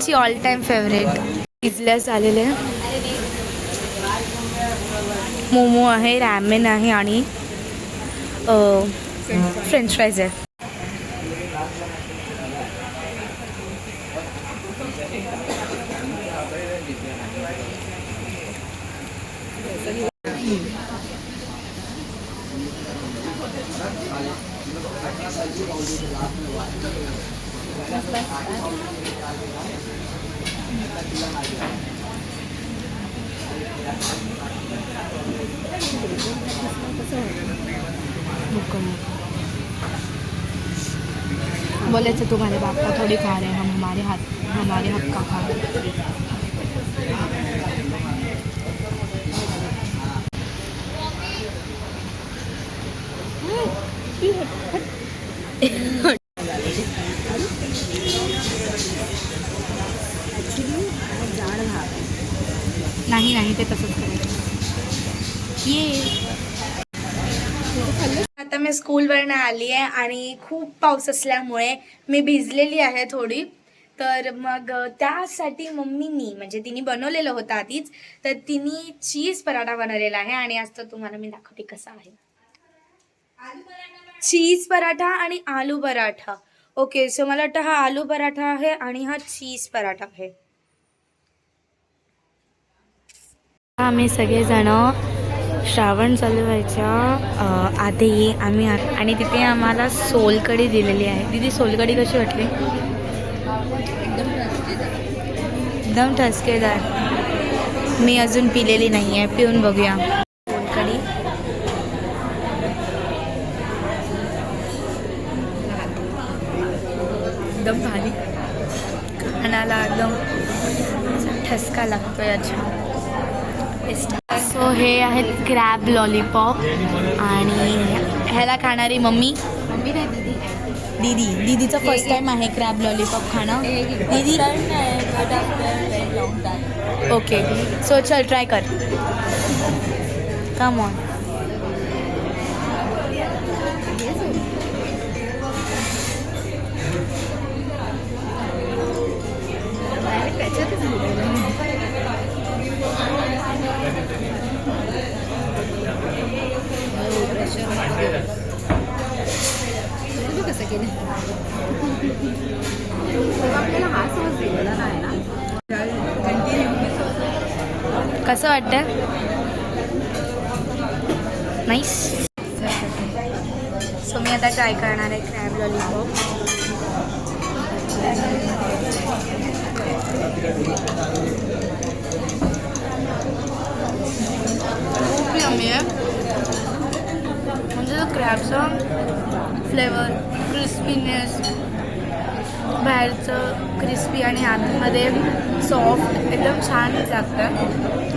आमची all time favourite पिझ्झाच आलेले मोमो आहे, रॅमेन आहे आणि फ्रेंच फ्राईज आहे. बोले थे तुम्हारे बाप का थोड़ी खा रहे हैं हम, हमारे हक का खा रहे हैं. नाही नाही ते तसंच करायचं. ये आता मी स्कूलवरनं आली आहे आणि खूप पाऊस असल्यामुळे मी भिजलेली आहे थोडी. तर मग त्यासाठी मम्मीनी म्हणजे तिने बनवलेलं होतं आधीच, तर तिने चीज पराठा बनवलेला आहे आणि आज तर तुम्हाला मी दाखवते कसा आहे. चीज पराठा आणि आलू पराठा. ओके, सो मला वाटतं हा आलू पराठा आहे आणि हा चीज पराठा आहे. आम्ही सगळेजण श्रावण चालू व्हायच्या आधी आम्ही आणि तिथे आम्हाला सोलकढी दिलेली आहे. दीदी सोलकढी कशी वाटली? एकदम ठसकेदार. मी अजून पिलेली नाही आहे, पिऊन बघूया. सोलकढी एकदम भारी, खाण्याला एकदम ठसका लागतोय. अच्छा, सो हे आहेत क्रॅब लॉलीपॉप आणि ह्याला खाणारी मम्मी दीदीचं फर्स्ट टाइम आहे क्रॅब लॉलीपॉप खाणं. दीदी ओके, सो चल ट्राय कर. Come on. कसं वाटतं? नाईस. सो मी आता ट्राय करणार आहे क्रॅब लॉलीपॉप. खूप यम्मी आहे. म्हणजे क्रॅबचा फ्लेवर, क्रिस्पीनेस, बाहेरचं क्रिस्पी आणि आतमध्ये सॉफ्ट, एकदम छान लागतं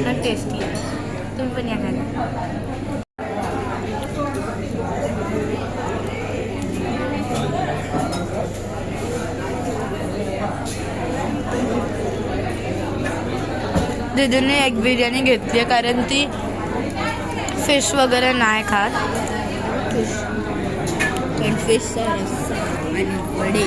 आणि टेस्टी आहे. तुम्ही पण या खायला. दीदीने एग बिर्याणी घेतली आहे कारण ती फिश वगैरे नाही खात. फिशचा रस्सा आणि वडे.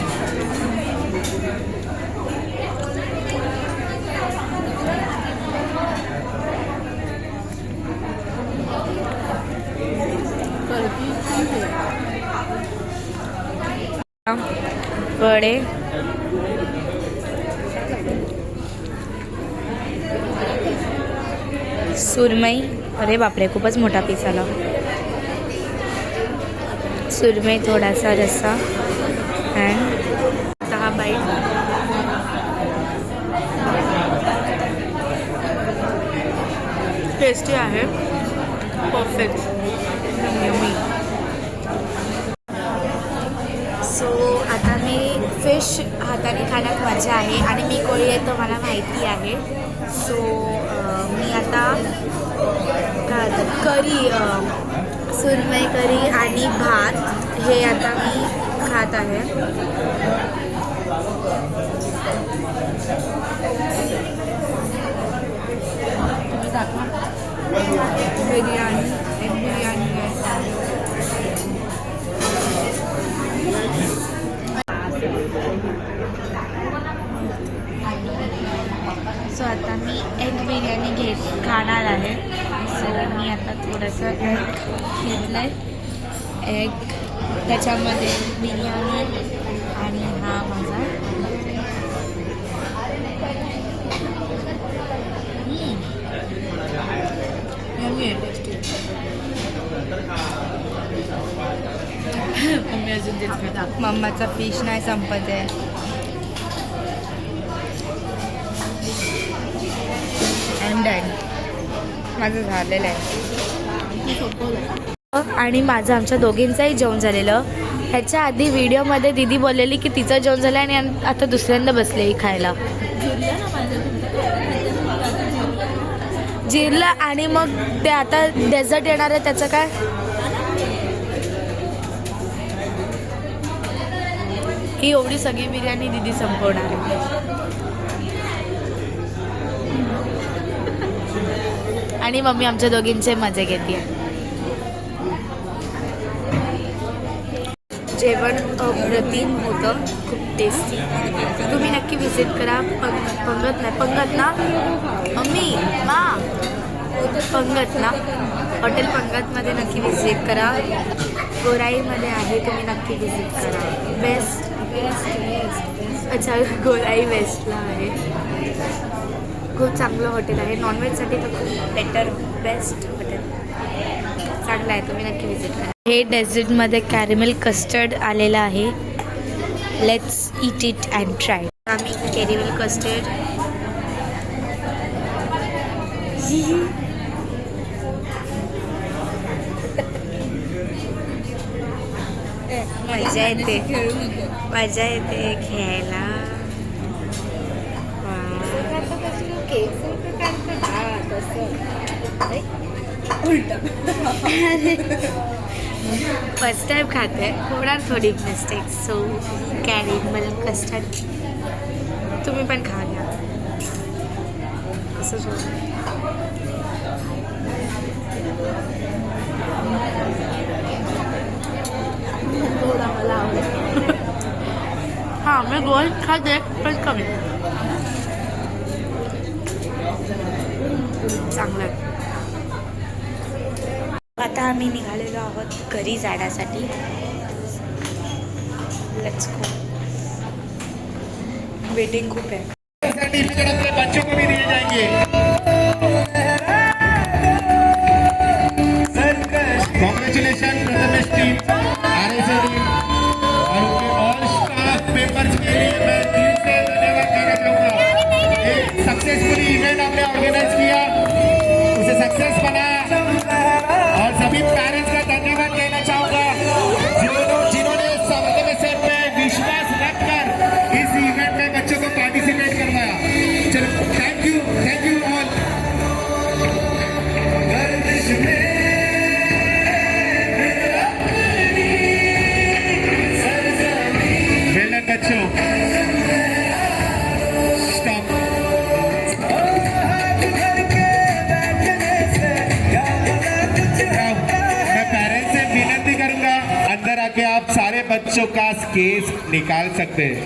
वडे, सुरमई. अरे बापरे, खूपच मोठा पीस आला. सुरमई, थोडासा रस्सा अँड 6 बाईट. टेस्टी आहे, परफेक्ट. सो आता मी फिश हाताने खाण्यात मजा आहे आणि मी कोळी आहे तो मला माहिती आहे. सो मी आता करी, सुरमई करी आणि भात हे आता मी खात आहे. बिर्याणी, एक बिर्याणी आहे. सो आता मी एग बिर्याणी खाणार आहे. सो मी आता थोडंसं एग घेतलं आहे. एग त्याच्यामध्ये बिर्याणी आणि हा माझा मम्मी अजून तेच खातात. मम्माचा फिश नाही संपत आहे. माझं झालेलं आहे. आणि माझं आमच्या दोघींचंही जेवण झालेलं. ह्याच्या आधी व्हिडिओमध्ये दीदी बोललेली की तिचं जेवण झालं आणि आता दुसऱ्यांदा बसले खायला. जिरलं आणि मग ते आता डेझर्ट येणार आहे त्याचं काय. ही एवढी सगळी बिर्याणी दीदी संपवणार आहे. आणि मम्मी आमच्या दोघींचे मजे घेते. जेवण अप्रतिम होतं, खूप टेस्टी. तुम्ही नक्की व्हिजिट करा. पंगत ना मम्मी मा पंगत ना हॉटेल पंगतमध्ये नक्की व्हिजिट करा. गोराईमध्ये आहे, तुम्ही नक्की व्हिजिट करा. बेस्ट. अच्छा, गोराई वेस्टला आहे. खूप चांगलं हॉटेल आहे. नॉनव्हेजसाठी तर खूप बेटर बेस्ट हॉटेल चांगलं आहे. तुम्ही नक्की व्हिजिट करा. हे डेझर्टमध्ये कॅरेमेल कस्टर्ड आलेलं आहे. Let's eat it and try. आम्ही कॅरेमेल कस्टर्ड मजा येते घ्यायला. फर्स्ट टाइम खाते, होणार थोडी मिस्टेक. सो कॅरेमल कस्टर्ड तुम्ही पण खा घ्या. असंच थोडा मला आवडतं. हां, मी गोल खाते पण कमी. चांगलं. आता आम्ही निघालेलो आहोत घरी जाण्यासाठी. Let's go. वेटिंग खूप आहे. सर्टिफिकेट अपने बच्चों को भी दिए जाएंगे. Congratulation Prathamesh team, RSA team और उनके ऑल स्टाफ मेंबर्स के लिए मैं दिल से धन्यवाद कहना चाहूँगा. एक सक्सेसफुली इवेंट आपने ऑर्गेनाइज किया, उसे सक्सेस बनाया. और सभी पेरेंट्स का धन्यवाद कहना चाहूँगा जिन्होंने सर पे विश्वास रखकर इस इवेंट में बच्चों को पार्टिसिपेट करवाया. चलो, thank you all. Well done बच्चों. स्टॉप. मैं पेरेंट्स से विनती करूंगा, अंदर आके आप सारे बच्चों का केस निकाल सकते हैं.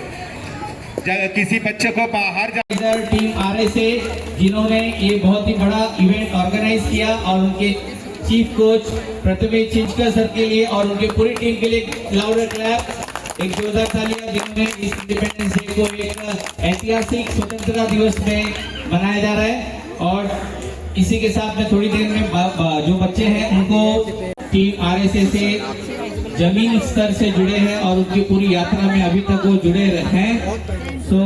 किसी बच्चे को बाहर इधर टीम आरएसए जिन्होंने ये बहुत ही बड़ा इवेंट ऑर्गेनाइज किया और उनके चीफ कोच प्रथमेश चिंचकर सर के लिए और उनके पूरी टीम के लिए लाउड क्लैप. एक जोरदार तालियां जिन्होंने इस इंडिपेंडेंस डे को एक ऐतिहासिक स्वतंत्रता दिवस में मनाया जा रहा है. और इसी के साथ में थोड़ी देर में जो बच्चे हैं उनको टीम आरएसए से जमीन स्तर से जुड़े हैं और उनकी पूरी यात्रा में अभी तक वो जुड़े हैं. तो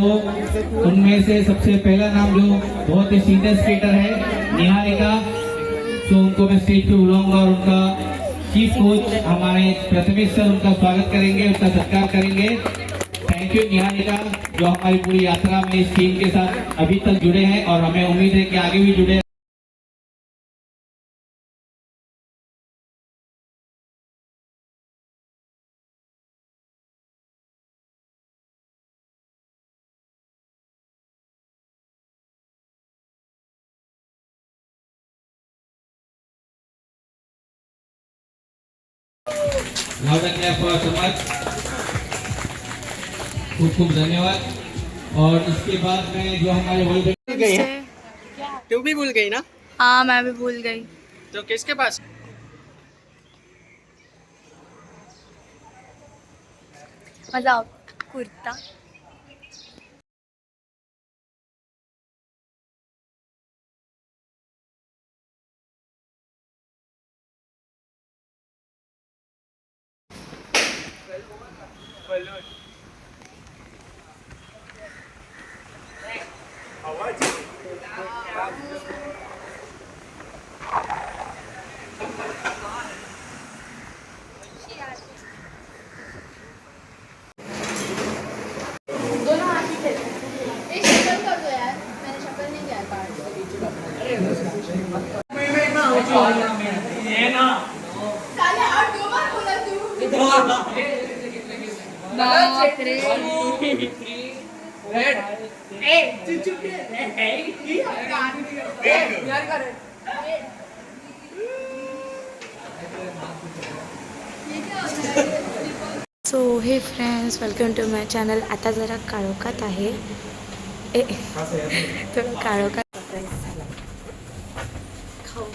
उनमें से सबसे पहला नाम जो बहुत ही सीनियर स्केटर है निहारिका. तो उनको मैं स्टेज पे बुलाऊंगा और उनका चीफ कोच हमारे प्रथमेश सर उनका स्वागत करेंगे, उनका सत्कार करेंगे. थैंक यू निहारिका, जो हमारी पूरी यात्रा में इस टीम के साथ अभी तक जुड़े हैं और हमें उम्मीद है कि आगे भी जुड़े. खूप खूप धन्यवाद. और इसके बाद में जो हमारे वही तू भी भूल गई ना? हाँ मैं भी भूल गई। तो किसके पास? मतलब kurta so hey friends, welcome to my channel. आता जरा काळोखात आहे, थोडं काळोखात खाऊ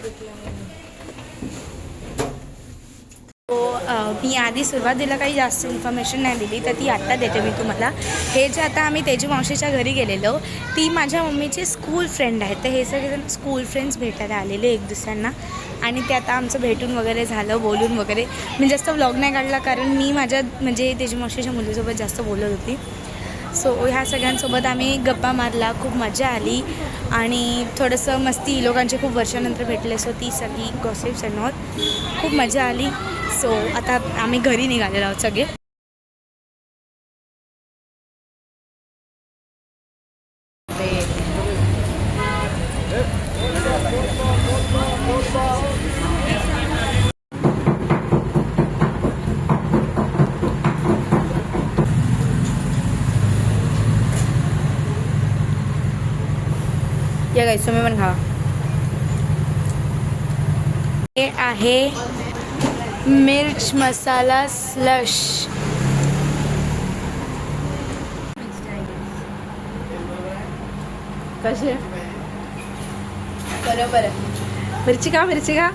मी आधी सुरुवातीला काही जास्त इन्फॉर्मेशन नाही दिली, तर ती आत्ता देते मी तुम्हाला. हे जे आता आम्ही तेजू मावशीच्या घरी गेलेलो, ती माझ्या मम्मीची स्कूल फ्रेंड आहे. तर हे सगळेजण स्कूल फ्रेंड्स भेटायला आलेले एक दुसऱ्यांना, आणि ते आता आमचं भेटून वगैरे झालं, बोलून वगैरे. मी जास्त व्लॉग नाही काढला, कारण मी माझ्या म्हणजे तेजू मावशीच्या मुलीसोबत जास्त बोलत होती. सो ह्या सगळ्यांसोबत आम्ही गप्पा मारला, खूप मजा आली आणि थोडंसं मस्ती. लोकांचे खूप वर्षानंतर भेटले, सो ती सगळी गॉसिप्स अँड ऑल खूप मजा आली. सो आता आम्ही घरी निघालेलो आहोत सगळे. या गाईस तुम्ही पण खावा. हे आहे मिर्च मसाला स्लश. कसे बरोबर आहे. मिरची का मिरची का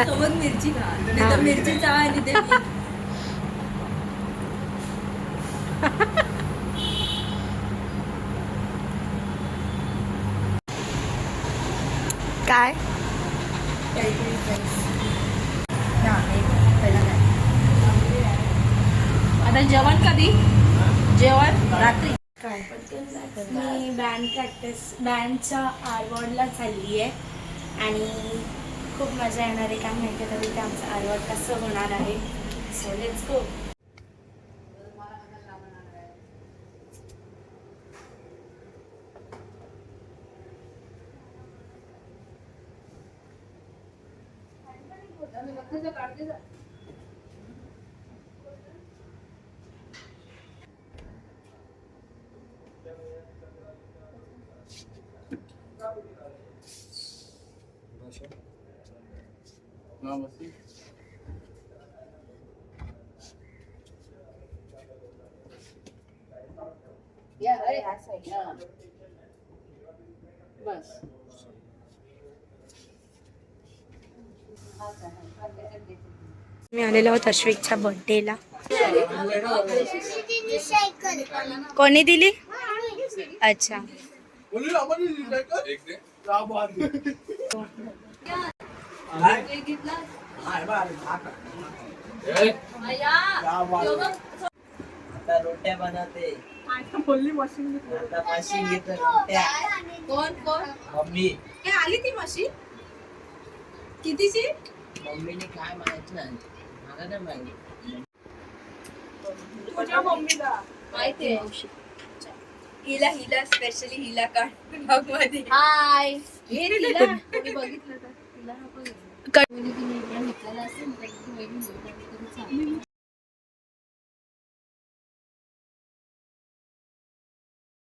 सोबत मिरची खा, नाही तर मिरची चहा आणि ते काय आता जेवण कधी? जेवण रात्री. मी बँडच्या आरवॉर्डला चालली आहे आणि खूप मजा येणार आहे. काय माहिती आहे तरी ते आमचं आरवॉर्ड कसं होणार आहे. So let's go. बस. मी आलेलो आहोत अश्विकच्या बर्थडेला. कोणी दिली? अच्छा. रोट्या बनवते. आता मशीन घेतो रोट्या. कोण मम्मी. आली ती मशीन कितीची? मम्मीने काय माहित नाही, मला नाही माहिती. तुझ्या मम्मीला माहिती आहे. हिला स्पेशली हिला काढ मध्ये. हाय हे तिला कोणी बघितलं तर तिला नको घेतलं. कोणी घेतलेलं असेल तर